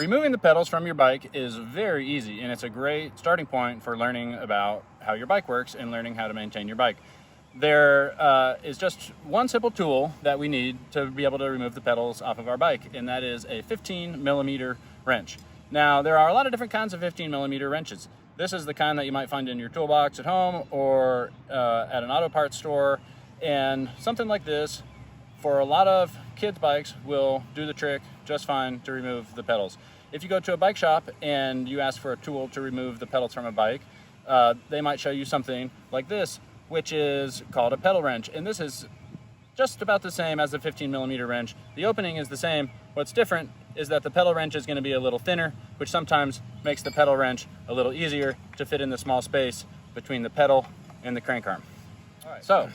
Removing the pedals from your bike is very easy, and it's a great starting point for learning about how your bike works and learning how to maintain your bike. There is just one simple tool that we need to be able to remove the pedals off of our bike, and that is a 15 millimeter wrench. Now, there are a lot of different kinds of 15 millimeter wrenches. This is the kind that you might find in your toolbox at home or at an auto parts store, and something like this for a lot of kids' bikes will do the trick just fine to remove the pedals. If you go to a bike shop and you ask for a tool to remove the pedals from a bike, they might show you something like this, which is called a pedal wrench. And this is just about the same as the 15 millimeter wrench. The opening is the same. What's different is that the pedal wrench is going to be a little thinner, which sometimes makes the pedal wrench a little easier to fit in the small space between the pedal and the crank arm. All right. So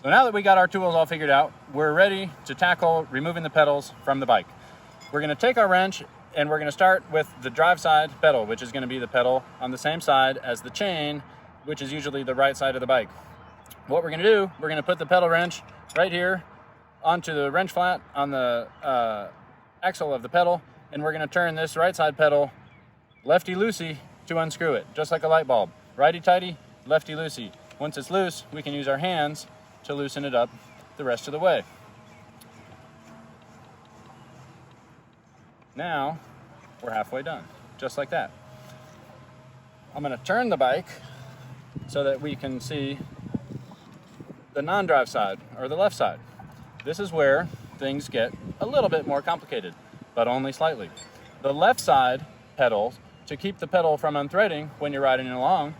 now that we got our tools all figured out, we're ready to tackle removing the pedals from the bike. We're going to take our wrench and we're going to start with the drive side pedal, which is going to be the pedal on the same side as the chain, which is usually the right side of the bike. What we're going to do, we're going to put the pedal wrench right here onto the wrench flat on the axle of the pedal, and we're going to turn this right side pedal lefty-loosey to unscrew it, just like a light bulb. Righty-tighty, lefty-loosey. Once it's loose, we can use our hands to loosen it up the rest of the way. Now, we're halfway done, just like that. I'm going to turn the bike so that we can see the non-drive side, or the left side. This is where things get a little bit more complicated, but only slightly. The left side pedal, to keep the pedal from unthreading when you're riding along,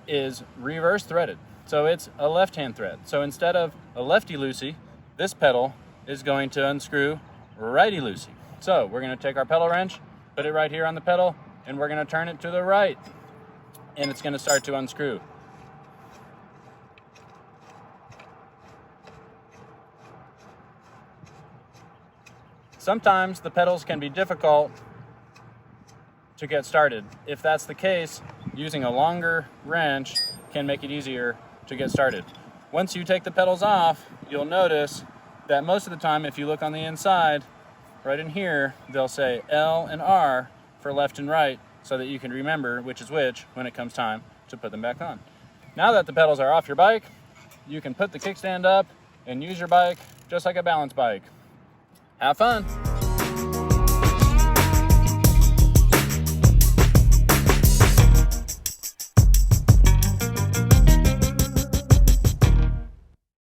is reverse threaded. So it's a left-hand thread. So instead of a lefty-loosey, this pedal is going to unscrew righty-loosey. So we're going to take our pedal wrench, put it right here on the pedal, and we're going to turn it to the right, and it's going to start to unscrew. Sometimes the pedals can be difficult to get started. If that's the case, using a longer wrench can make it easier to get started. Once you take the pedals off, you'll notice that most of the time, if you look on the inside, right in here, they'll say L and R for left and right, so that you can remember which is which when it comes time to put them back on. Now that the pedals are off your bike, you can put the kickstand up and use your bike just like a balance bike. Have fun!